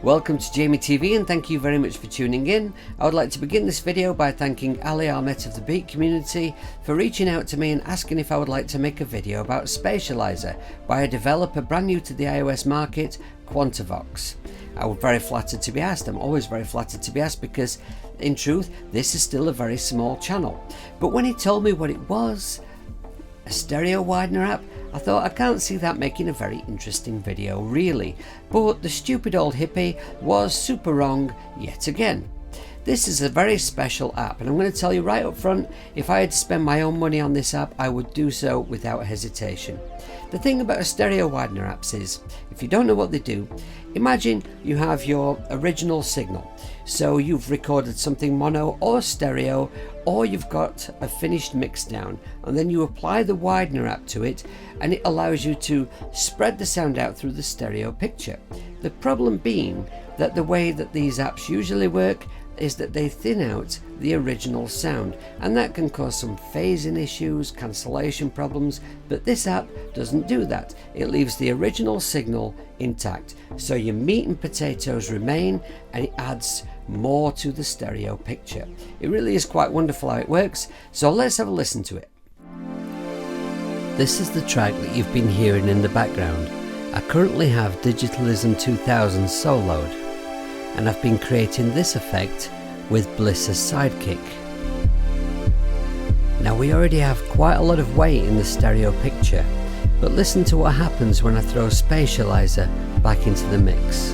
Welcome to Jamie TV and thank you very much for tuning in. I would like to begin this video by thanking Ali Ahmet of the Beat community for reaching out to me and asking if I would like to make a video about Spatializer by a developer brand new to the iOS market, Quantovox. I was very flattered to be asked. I'm always very flattered to be asked because in truth this is still a very small channel. But when he told me what it was, a stereo widener app, I thought I can't see that making a very interesting video really, but the stupid old hippie was super wrong yet again. This is a very special app and I'm going to tell you right up front, if I had to spend my own money on this app I would do so without hesitation. The thing about a stereo widener apps is, if you don't know what they do, imagine you have your original signal. So you've recorded something mono or stereo, or you've got a finished mix down, and then you apply the widener app to it and it allows you to spread the sound out through the stereo picture. The problem being that the way that these apps usually work is that they thin out the original sound, and that can cause some phasing issues, cancellation problems, but this app doesn't do that. It leaves the original signal intact, so your meat and potatoes remain and it adds more to the stereo picture. It really is quite wonderful how it works, so let's have a listen to it. This is the track that you've been hearing in the background. I currently have Digitalism 2000 soloed, and I've been creating this effect with Bliss as sidekick. Now we already have quite a lot of weight in the stereo picture, but listen to what happens when I throw Spatializer back into the mix.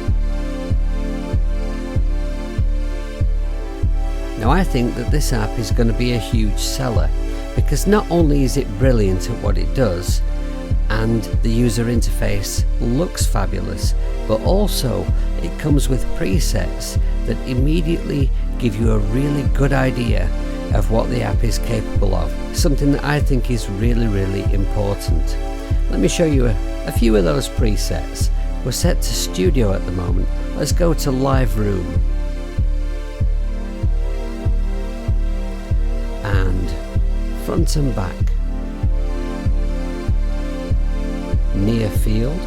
Now I think that this app is going to be a huge seller, because not only is it brilliant at what it does, and the user interface looks fabulous, but also it comes with presets that immediately give you a really good idea of what the app is capable of, something that I think is really important. Let me show you a few of those presets. We're set to studio at the moment. Let's go to live room and front and back, near field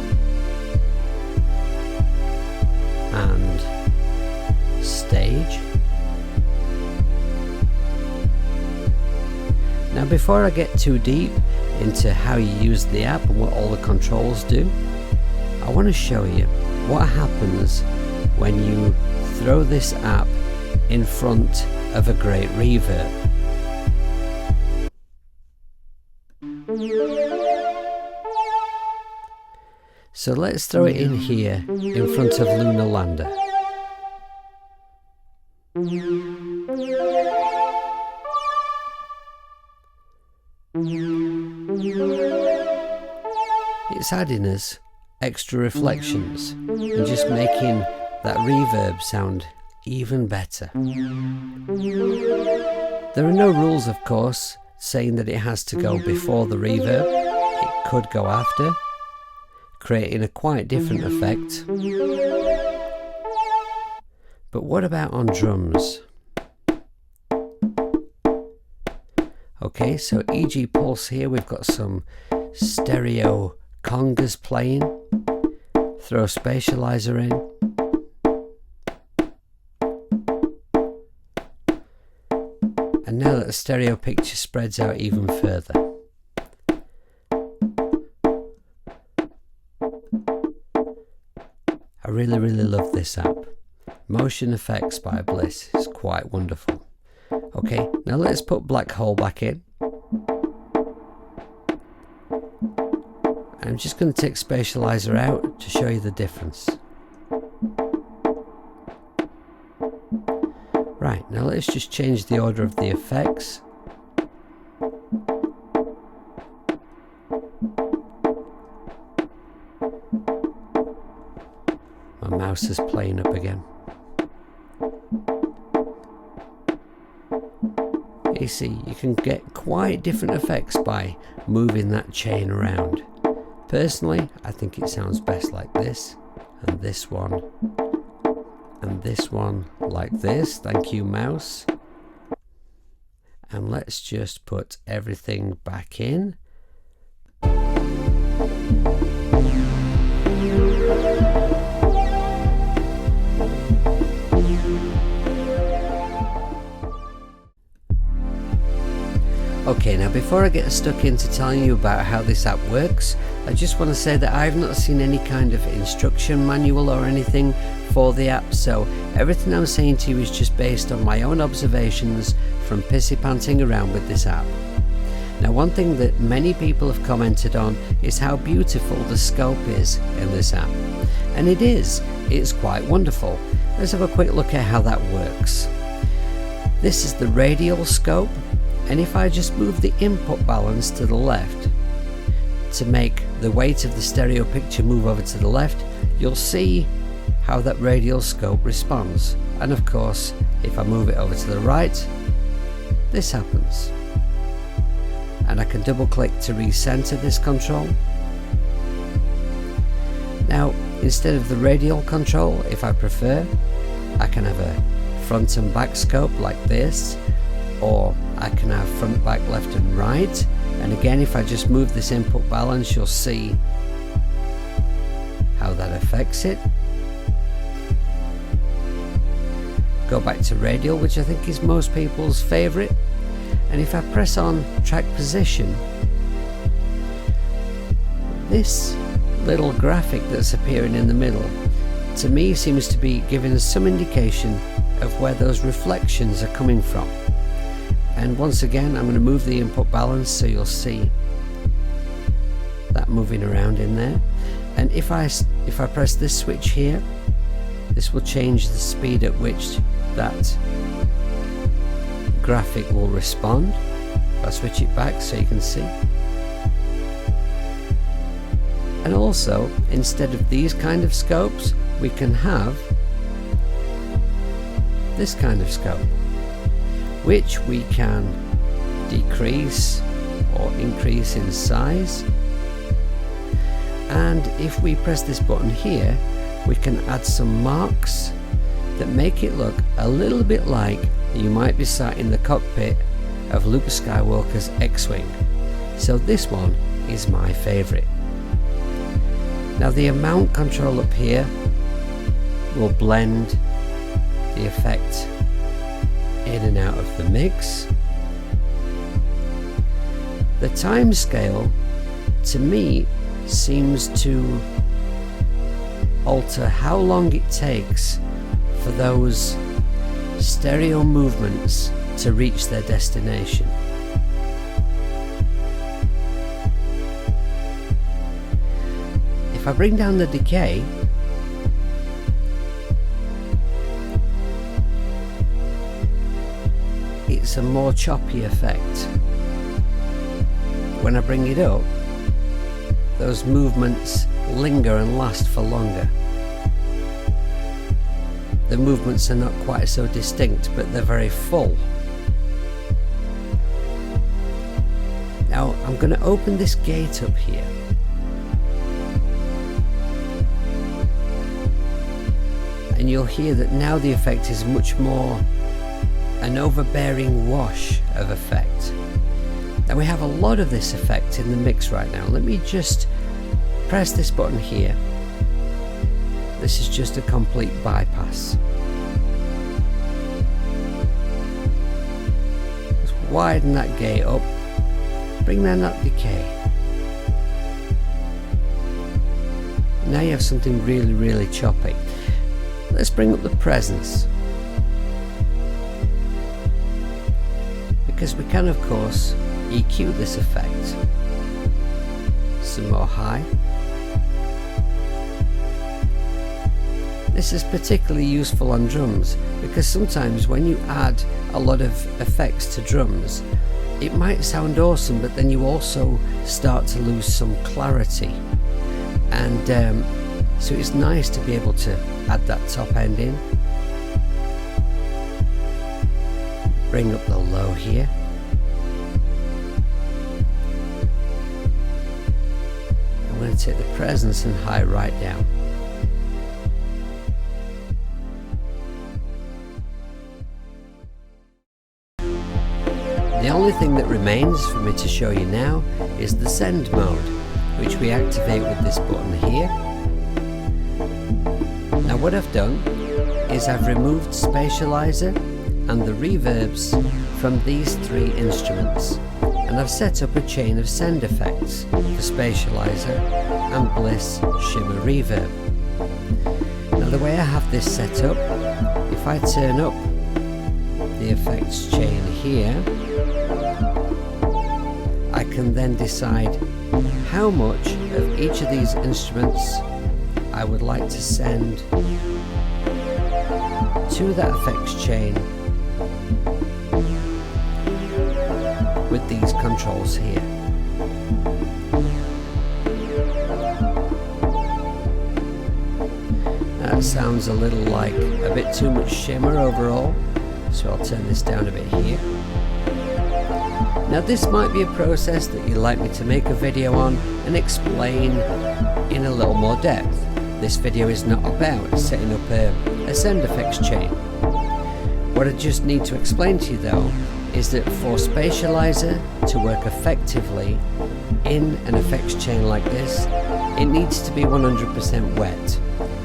and stage. Now before I get too deep into how you use the app and what all the controls do, I want to show you what happens when you throw this app in front of a great reverb. So let's throw it in here in front of Lunar Lander. It's adding us extra reflections and just making that reverb sound even better. There are no rules, of course, saying that it has to go before the reverb. It could go after, creating a quite different effect. But what about on drums? Okay, so EG Pulse here, we've got some stereo congas playing. Throw Spatializer in. And now that the stereo picture spreads out even further. I really love this app. Motion Effects by Bliss is quite wonderful. Okay, now let's put Black Hole back in. I'm just going to take Spatializer out to show you the difference. Right, now let's just change the order of the effects. My mouse is playing up again. You see, you can get quite different effects by moving that chain around. Personally, I think it sounds best like this, and this one like this. Thank you, mouse. And let's just put everything back in. before I get stuck into telling you about how this app works, I just want to say that I've not seen any kind of instruction manual or anything for the app, so everything I'm saying to you is just based on my own observations from pissy panting around with this app. Now, one thing that many people have commented on is how beautiful the scope is in this app. And it is. It's quite wonderful. Let's have a quick look at how that works. This is the radial scope, and if I just move the input balance to the left to make the weight of the stereo picture move over to the left, you'll see how that radial scope responds. And of course, if I move it over to the right, this happens. And I can double click to recenter this control. Now, instead of the radial control, if I prefer, I can have a front and back scope like this, or I can have front, back, left and right. And again, if I just move this input balance, you'll see how that affects it. Go back to radial, which I think is most people's favorite. And if I press on track position, this little graphic that's appearing in the middle, to me seems to be giving us some indication of where those reflections are coming from. And once again, I'm going to move the input balance so you'll see that moving around in there. And if I press this switch here, this will change the speed at which that graphic will respond. I'll switch it back so you can see. And also, instead of these kind of scopes, we can have this kind of scope, which we can decrease or increase in size. And if we press this button here, we can add some marks that make it look a little bit like you might be sat in the cockpit of Luke Skywalker's X-Wing. So this one is my favourite. Now, the amount control up here will blend the effect in and out of the mix. The time scale, to me, seems to alter how long it takes for those stereo movements to reach their destination. If I bring down the decay, it's a more choppy effect. When I bring it up, those movements linger and last for longer. The movements are not quite so distinct, but they're very full. Now I'm going to open this gate up here. And you'll hear that now the effect is much more an overbearing wash of effect. Now we have a lot of this effect in the mix right now. Let me just press this button here. This is just a complete bypass. Let's widen that gate up, bring down that decay. Now you have something really, really choppy. Let's bring up the presence. Because we can, of course, EQ this effect. Some more high. This is particularly useful on drums because sometimes when you add a lot of effects to drums, it might sound awesome, but then you also start to lose some clarity. And so it's nice to be able to add that top end in. Bring up the low here. I'm going to take the presence and high right down. The only thing that remains for me to show you now is the send mode, which we activate with this button here. Now what I've done is I've removed Spatializer and the reverbs from these three instruments. and I've set up a chain of send effects for Spatializer and Bliss Shimmer Reverb. Now the way I have this set up, if I turn up the effects chain here, I can then decide how much of each of these instruments I would like to send to that effects chain with these controls here. That sounds a little like a bit too much shimmer overall, so I'll turn this down a bit here. Now this might be a process that you'd like me to make a video on and explain in a little more depth. This video is not about setting up a send effects chain. What I just need to explain to you though is that for Spatializer to work effectively in an effects chain like this, it needs to be 100% wet.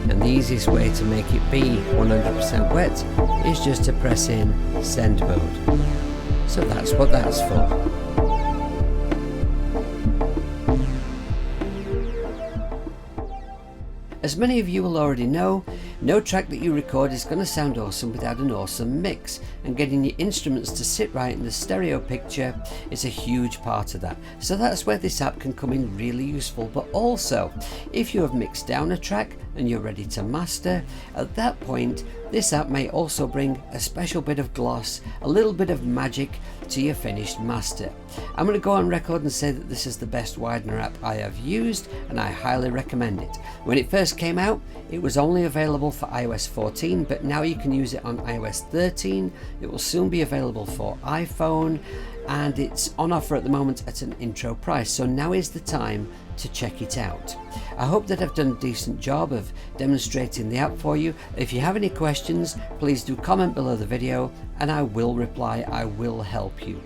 And the easiest way to make it be 100% wet is just to press in send mode. So that's what that's for. As many of you will already know, no track that you record is going to sound awesome without an awesome mix, and getting your instruments to sit right in the stereo picture is a huge part of that. So that's where this app can come in really useful. But also, if you have mixed down a track and you're ready to master, at that point this app may also bring a special bit of gloss, a little bit of magic to your finished master. I'm going to go on record and say that this is the best Widener app I have used, and I highly recommend it. When it first came out, it was only available for iOS 14, but now you can use it on iOS 13. It will soon be available for iPhone, and it's on offer at the moment at an intro price, so now is the time to check it out. I hope that I've done a decent job of demonstrating the app for you. If you have any questions, please do comment below the video and I will reply. I will help you.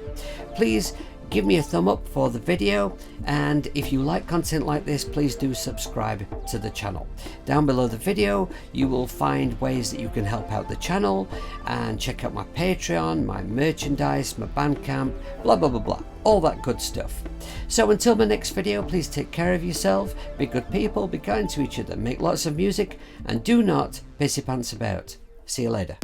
Please give me a thumb up for the video, and if you like content like this, please do subscribe to the channel. Down below the video you will find ways that you can help out the channel, and check out my Patreon, my merchandise, my Bandcamp, blah blah blah blah, all that good stuff. So until my next video, please take care of yourself, be good people, be kind to each other, make lots of music, and do not pissy pants about. See you later.